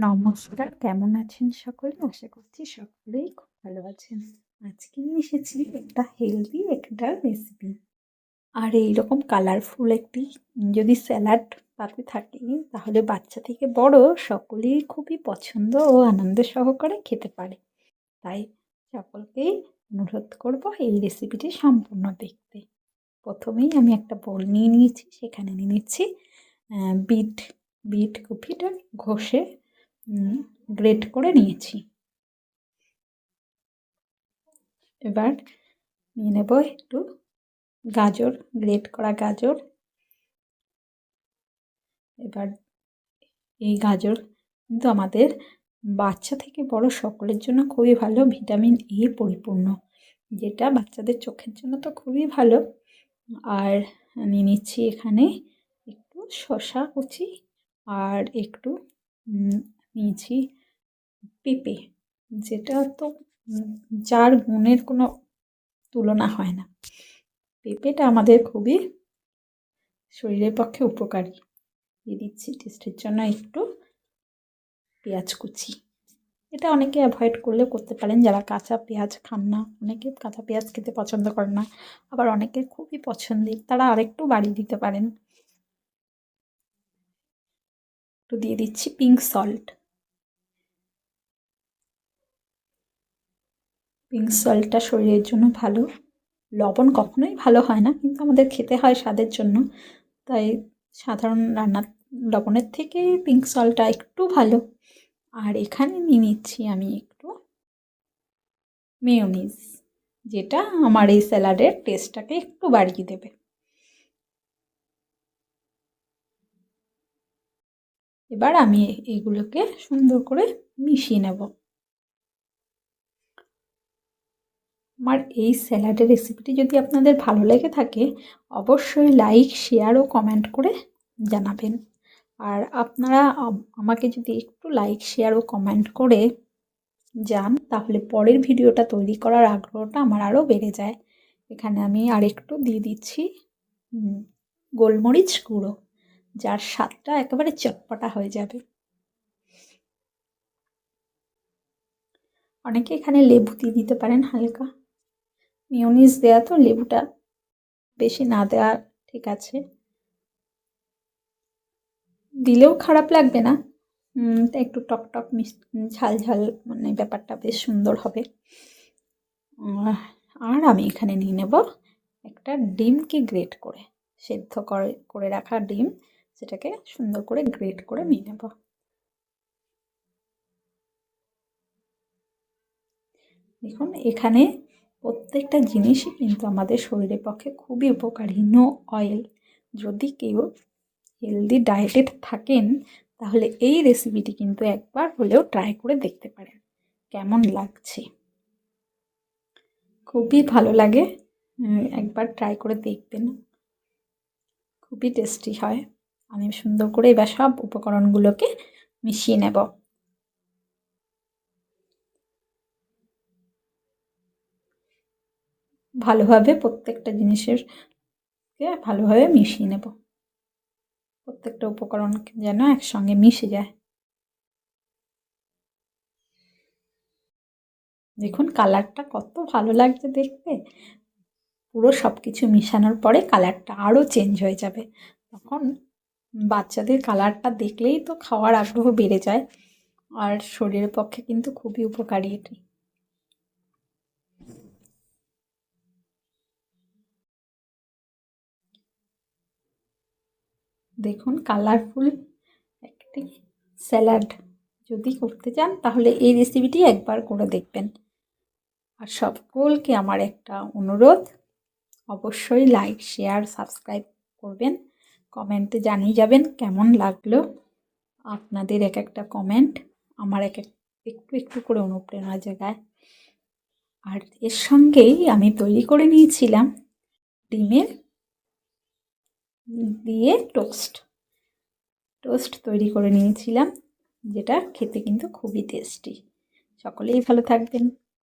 নমস্কার, কেমন আছেন সকলে? আশা করছি সকলেই খুব ভালো আছেন। আজকে নিয়ে এসেছি একটা হেলদি একটা রেসিপি। আর এইরকম কালারফুল একটি যদি স্যালাড পাতে থাকে তাহলে বাচ্চা থেকে বড় সকলেই খুবই পছন্দ ও আনন্দ সহকারে খেতে পারে। তাই সকলকেই অনুরোধ করব এই রেসিপিটি সম্পূর্ণ দেখতে। প্রথমেই আমি একটা বোল নিয়ে নিয়েছি, সেখানে নিয়ে নিচ্ছি বিট কপিটা ঘষে গ্রেট করে নিয়েছি। এবার নিয়ে নেব একটু গাজর, গ্রেট করা গাজর। এবার এই গাজর কিন্তু আমাদের বাচ্চা থেকে বড় সকলের জন্য খুবই ভালো, ভিটামিন এ পরিপূর্ণ, যেটা বাচ্চাদের চোখের জন্য তো খুবই ভালো। আর নিয়ে নিচ্ছি এখানে একটু শসা কুচি আর একটু নিয়েছি পেঁপে, যেটা তো যার গুণের কোনো তুলনা হয় না। পেঁপেটা আমাদের খুবই শরীরের পক্ষে উপকারী। দিয়ে দিচ্ছি টেস্টের জন্য একটু পেঁয়াজ কুচি। এটা অনেকে অ্যাভয়েড করলেও করতে পারেন, যারা কাঁচা পেঁয়াজ খান না। অনেকে কাঁচা পেঁয়াজ খেতে পছন্দ করেন না, আবার অনেকের খুবই পছন্দের, তারা আরেকটু বাড়িয়ে দিতে পারেন। একটু দিয়ে দিচ্ছি পিঙ্ক সল্ট। পিঙ্ক সল্টটা শরীরের জন্য ভালো। লবণ কখনোই ভালো হয় না, কিন্তু আমাদের খেতে হয় স্বাদের জন্য, তাই সাধারণ রান্নার লবণের থেকে পিঙ্ক সল্টটা একটু ভালো। আর এখানে নিয়ে নিচ্ছি আমি একটু মেয়োনিজ, যেটা আমার এই স্যালাডের টেস্টটাকে একটু বাড়িয়ে দেবে। এবার আমি এইগুলোকে সুন্দর করে মিশিয়ে নেব। আমার এই স্যালাডের রেসিপিটি যদি আপনাদের ভালো লেগে থাকে, অবশ্যই লাইক, শেয়ার ও কমেন্ট করে জানাবেন। আর আপনারা আমাকে যদি একটু লাইক, শেয়ার ও কমেন্ট করে যান, তাহলে পরের ভিডিওটা তৈরি করার আগ্রহটা আমার আরও বেড়ে যায়। এখানে আমি আরেকটু দিয়ে দিচ্ছি গোলমরিচ গুঁড়ো, যার স্বাদটা একেবারে চটপটা হয়ে যাবে। অনেকে এখানে লেবু দিয়ে দিতে পারেন হালকা। মেয়োনিজ দেওয়া তো, লেবুটা বেশি না দেওয়া ঠিক আছে, দিলেও খারাপ লাগবে না। একটু টক টক ঝাল ঝাল মানে ব্যাপারটা বেশ সুন্দর হবে। আর আমি এখানে নিয়ে নেব একটা ডিমকে গ্রেট করে, সেদ্ধ করে রাখা ডিম, সেটাকে সুন্দর করে গ্রেট করে নিয়ে নেব। দেখুন, এখানে প্রত্যেকটা জিনিসই কিন্তু আমাদের শরীরের পক্ষে খুবই উপকারী। No oil. যদি কেউ হেলদি ডায়েটে থাকেন, তাহলে এই রেসিপিটি কিন্তু একবার হলেও ট্রাই করে দেখতে পারেন কেমন লাগছে। খুবই ভালো লাগে, একবার ট্রাই করে দেখবেন, খুবই টেস্টি হয়। আমি সুন্দর করে এবার সব উপকরণগুলোকে মিশিয়ে নেব। ভালোভাবে প্রত্যেকটা জিনিসেরকে ভালোভাবে মিশিয়ে নেব, প্রত্যেকটা উপকরণ যেন একসঙ্গে মিশে যায়। দেখুন কালারটা কত ভালো লাগছে দেখতে। পুরো সব কিছু মিশানোর পরে কালারটা আরও চেঞ্জ হয়ে যাবে, তখন বাচ্চাদের কালারটা দেখলেই তো খাওয়ার আগ্রহ বেড়ে যায়। আর শরীরের পক্ষে কিন্তু খুবই উপকারী এটি। দেখুন কালারফুল একটি স্যালাড যদি করতে চান, তাহলে এই রেসিপিটি একবার করে দেখবেন। আর সকলকে আমার একটা অনুরোধ, অবশ্যই লাইক, শেয়ার, সাবস্ক্রাইব করবেন, কমেন্টে জানিয়ে যাবেন কেমন লাগলো। আপনাদের এক একটা কমেন্ট আমার একটু একটু করে অনুপ্রেরণা জাগায়। আর এর সঙ্গেই আমি তৈরি করে নিয়েছিলাম ডিমের দিয়ে টোস্ট তৈরি করে নিয়েছিলাম, যেটা খেতে কিন্তু খুবই টেস্টি। সকলেই ভালো থাকবেন।